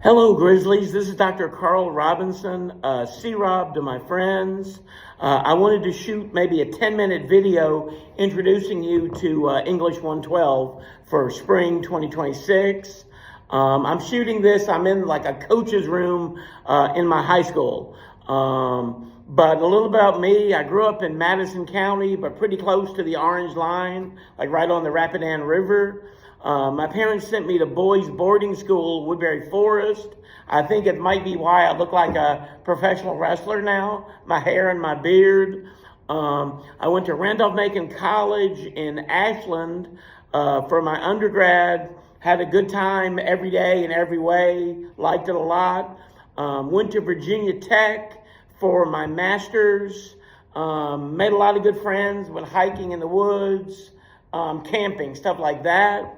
Hello, Grizzlies. This is Dr. Carl Robinson, C-Rob to my friends. I wanted to shoot maybe a 10-minute video introducing you to English 112 for spring 2026. I'm shooting this. I'm in like a coach's room in my high school. But a little about me. I grew up in Madison County, but pretty close to the Orange Line, like right on the Rapidan River. My parents sent me to boys boarding school, Woodbury Forest. I think it might be why I look like a professional wrestler now, my hair and my beard. I went to Randolph-Macon College in Ashland for my undergrad. Had a good time every day in every way, liked it a lot. Went to Virginia Tech for my master's. Made a lot of good friends, went hiking in the woods, camping, stuff like that.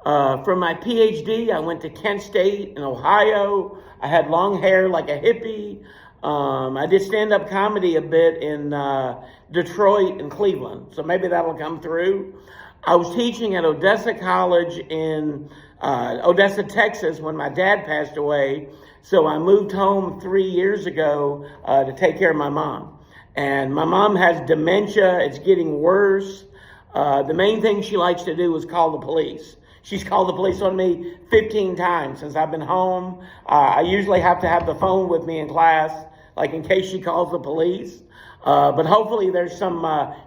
For my PhD, I went to Kent State in Ohio. I had long hair like a hippie. I did stand-up comedy a bit in Detroit and Cleveland, so maybe that'll come through. I was teaching at Odessa College in Odessa, Texas when my dad passed away, so I moved home 3 years ago to take care of my mom. And my mom has dementia. It's getting worse. The main thing she likes to do is call the police. She's called the police on me 15 times since I've been home. I usually have to have the phone with me in class, like in case she calls the police. But hopefully there's some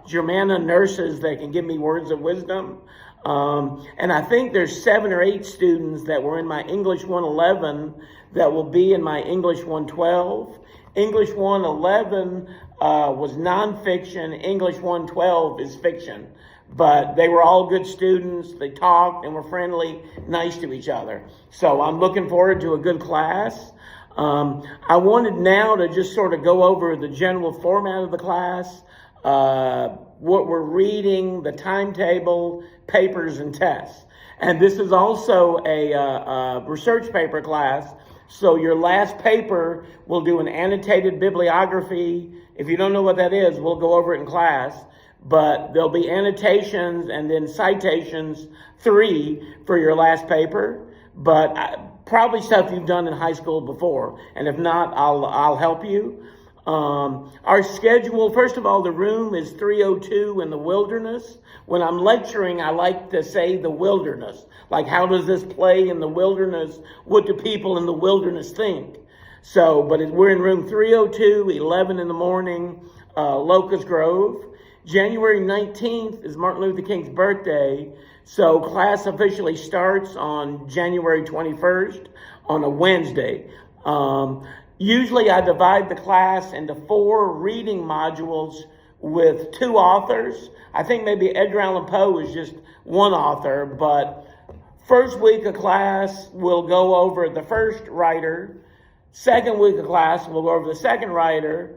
Germana nurses that can give me words of wisdom. And I think there's 7 or 8 students that were in my English 111 that will be in my English 112. English 111 was nonfiction. English 112 is fiction. But they were all good students. They talked and were friendly, nice to each other. So I'm looking forward to a good class. I wanted now to just sort of go over the general format of the class, what we're reading, the timetable, papers, and tests. And this is also a research paper class. So your last paper will do an annotated bibliography. If you don't know what that is, we'll go over it in class. But there'll be annotations and then citations 3 for your last paper. But probably stuff you've done in high school before. And if not, I'll help you. Our schedule, first of all, the room is 302 in the wilderness. When I'm lecturing, I like to say the wilderness. Like, how does this play in the wilderness? What do people in the wilderness think? So, but we're in room 302, 11 in the morning, Locust Grove. January 19th is Martin Luther King's birthday, so class officially starts on January 21st on a Wednesday. Usually I divide the class into 4 reading modules with 2 authors. I think maybe Edgar Allan Poe is just one author, but first week of class we'll go over the first writer. Second week of class we'll go over the second writer.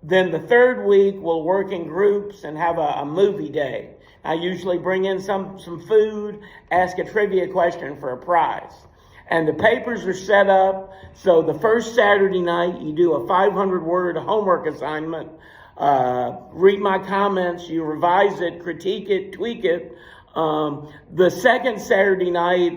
Then the third week, we'll work in groups and have a movie day. I usually bring in some food, ask a trivia question for a prize. And the papers are set up. So the first Saturday night, you do a 500-word homework assignment. Read my comments, you revise it, critique it, tweak it. The second Saturday night,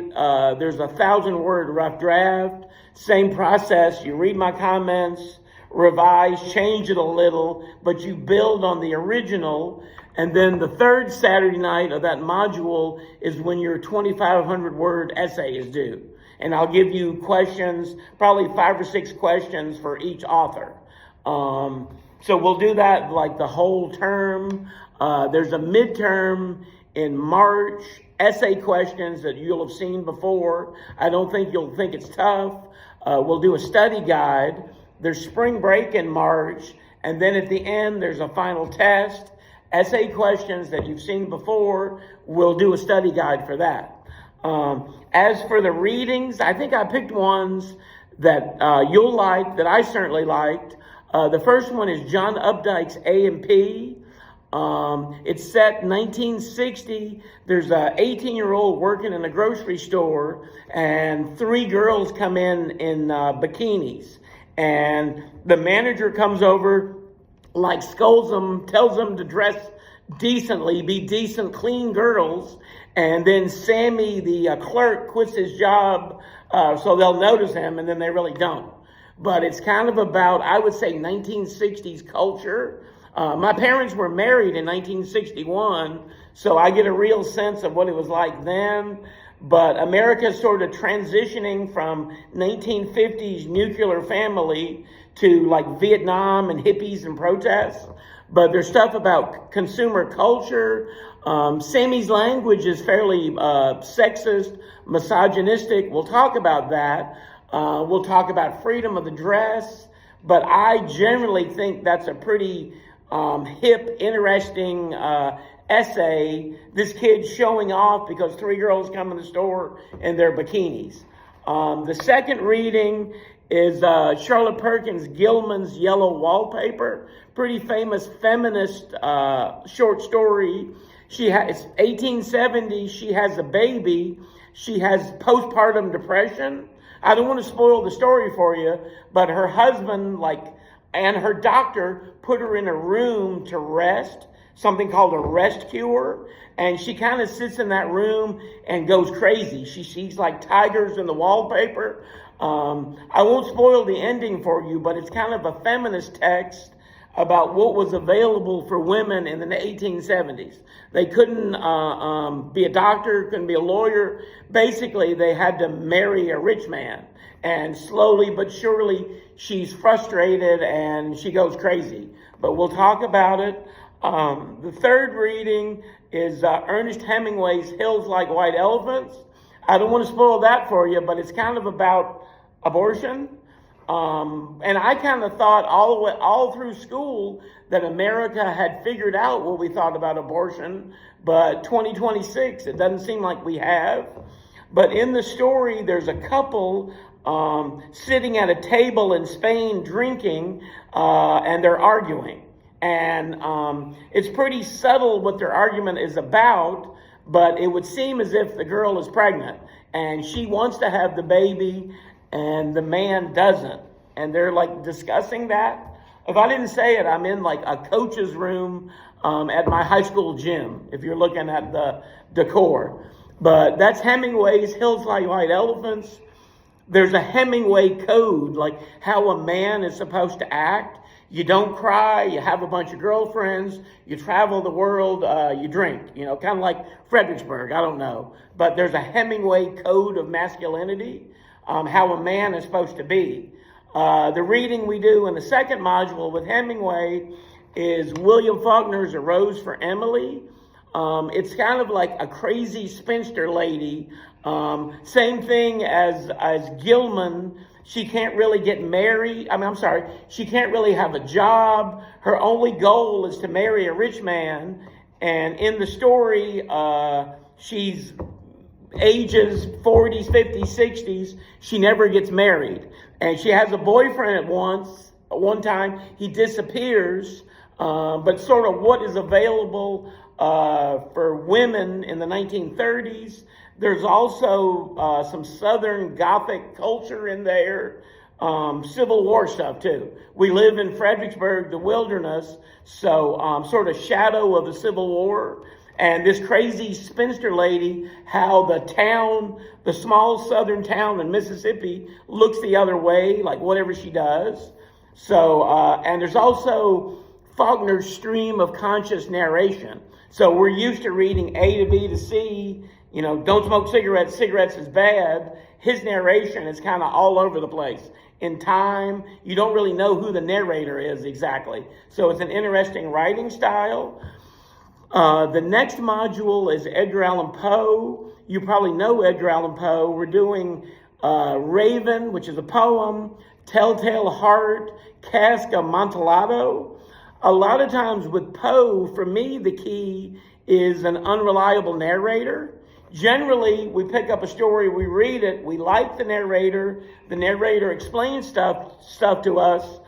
there's a 1,000-word rough draft. Same process, you read my comments, revise, change it a little, but you build on the original. And then the third Saturday night of that module is when your 2,500-word essay is due. And I'll give you questions, probably 5 or 6 questions for each author. So we'll do that like the whole term. There's a midterm in March, essay questions that you'll have seen before. I don't think you'll think it's tough. We'll do a study guide. There's spring break in March, and then at the end, there's a final test, essay questions that you've seen before. We'll do a study guide for that. As for the readings, I think I picked ones that you'll like, that I certainly liked. The first one is John Updike's A&P. It's set 1960. There's a 18-year-old working in a grocery store, and 3 girls come in bikinis. And the manager comes over, like scolds them, tells them to dress decently, be decent, clean girls. And then Sammy, the clerk, quits his job So they'll notice him and then they really don't. But it's kind of about, I would say, 1960s culture. My parents were married in 1961, so I get a real sense of what it was like then. But America's sort of transitioning from 1950s nuclear family to like Vietnam and hippies and protests. But there's stuff about consumer culture. Sammy's language is fairly sexist, misogynistic. We'll talk about that. We'll talk about freedom of the dress. But I generally think that's a pretty hip, interesting essay. This kid showing off because three girls come in the store in their bikinis. The second reading is Charlotte Perkins Gilman's Yellow Wallpaper. Pretty famous feminist short story. It's 1870. She has a baby. She has postpartum depression. I don't want to spoil the story for you, but her husband, and her doctor put her in a room to rest, something called a rest cure. And she kind of sits in that room and goes crazy. She sees like tigers in the wallpaper. I won't spoil the ending for you, but it's kind of a feminist text about what was available for women in the 1870s. They couldn't be a doctor, couldn't be a lawyer. Basically, they had to marry a rich man. And slowly but surely, she's frustrated and she goes crazy. But we'll talk about it. The third reading is Ernest Hemingway's Hills Like White Elephants. I don't want to spoil that for you, but it's kind of about abortion. And I kind of thought all through school that America had figured out what we thought about abortion, but 2026, it doesn't seem like we have. But in the story, there's a couple sitting at a table in Spain drinking, and they're arguing. And it's pretty subtle what their argument is about, but it would seem as if the girl is pregnant, and she wants to have the baby, and the man doesn't. And they're like discussing that. If I didn't say it, I'm in like a coach's room at my high school gym, if you're looking at the decor. But that's Hemingway's Hills Like White Elephants. There's a Hemingway code, like how a man is supposed to act. You don't cry, you have a bunch of girlfriends, you travel the world, you drink, kind of like Fredericksburg, I don't know. But there's a Hemingway code of masculinity, how a man is supposed to be. The reading we do in the second module with Hemingway is William Faulkner's A Rose for Emily. It's kind of like a crazy spinster lady. Same thing as Gilman. She can't really get married. She can't really have a job. Her only goal is to marry a rich man. And in the story, she's ages 40s, 50s, 60s. She never gets married. And she has a boyfriend at one time. He disappears. But sort of what is available for women in the 1930s. There's also some Southern Gothic culture in there, Civil War stuff too. We live in Fredericksburg, the wilderness, so sort of shadow of the Civil War. And this crazy spinster lady, how the small southern town in Mississippi looks the other way, like whatever she does. So, and there's also Faulkner's stream of conscious narration. So we're used to reading A to B to C, don't smoke cigarettes, cigarettes is bad. His narration is kind of all over the place. In time, you don't really know who the narrator is exactly. So it's an interesting writing style. The next module is Edgar Allan Poe. You probably know Edgar Allan Poe. We're doing Raven, which is a poem, Telltale Heart, Cask of Amontillado. A lot of times with Poe, for me, the key is an unreliable narrator. Generally, we pick up a story, we read it, we like the narrator explains stuff to us,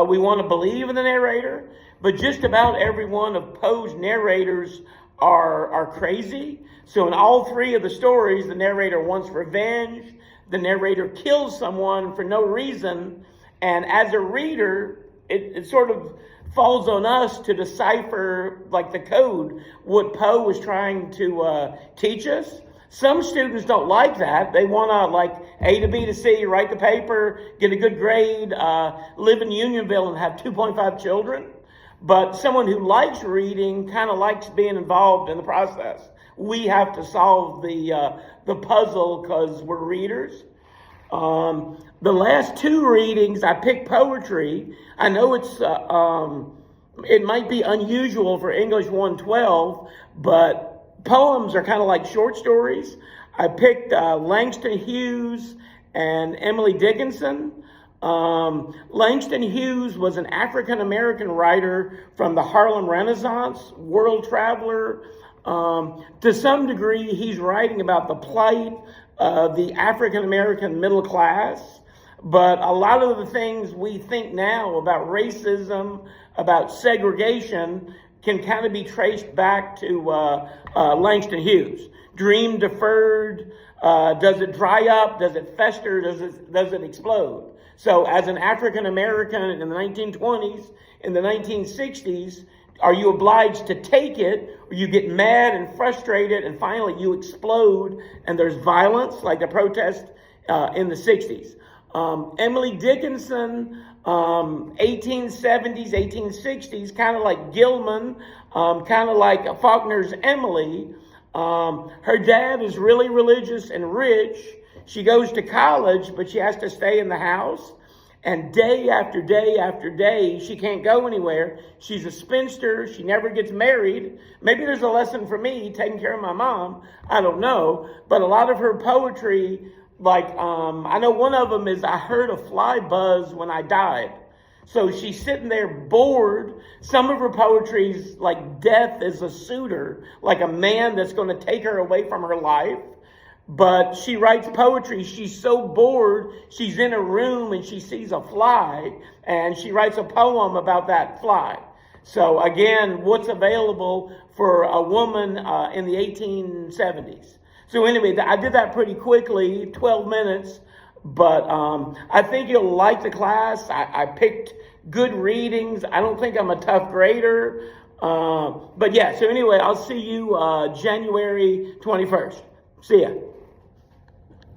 we want to believe in the narrator, but just about every one of Poe's narrators are crazy. So in all three of the stories, the narrator wants revenge, the narrator kills someone for no reason, and as a reader, it sort of falls on us to decipher like the code, what Poe was trying to teach us. Some students don't like that. They want to, like, A to B to C, write the paper, get a good grade, live in Unionville and have 2.5 children. But someone who likes reading kind of likes being involved in the process. We have to solve the puzzle because we're readers. The last two readings, I picked poetry. I know it might be unusual for English 112, but poems are kind of like short stories. I picked Langston Hughes and Emily Dickinson. Langston Hughes was an African-American writer from the Harlem Renaissance, world traveler. To some degree, he's writing about the plight of the African-American middle class. But a lot of the things we think now about racism, about segregation, can kind of be traced back to Langston Hughes. Dream deferred, does it dry up, does it fester, does it explode? So as an African American in the 1920s, in the 1960s, are you obliged to take it, or you get mad and frustrated, and finally you explode, and there's violence, like the protest in the 60s? Emily Dickinson, 1870s, 1860s, kind of like Gilman, kind of like Faulkner's Emily. Her dad is really religious and rich. She goes to college, but she has to stay in the house. And day after day after day, she can't go anywhere. She's a spinster. She never gets married. Maybe there's a lesson for me taking care of my mom. I don't know. But a lot of her poetry, like, I know one of them is, I heard a fly buzz when I died. So she's sitting there bored. Some of her poetry's like death is a suitor, like a man that's going to take her away from her life. But she writes poetry. She's so bored. She's in a room and she sees a fly and she writes a poem about that fly. So again, what's available for a woman in the 1870s? So anyway, I did that pretty quickly, 12 minutes. But I think you'll like the class. I picked good readings. I don't think I'm a tough grader. But yeah, so anyway, I'll see you January 21st. See ya.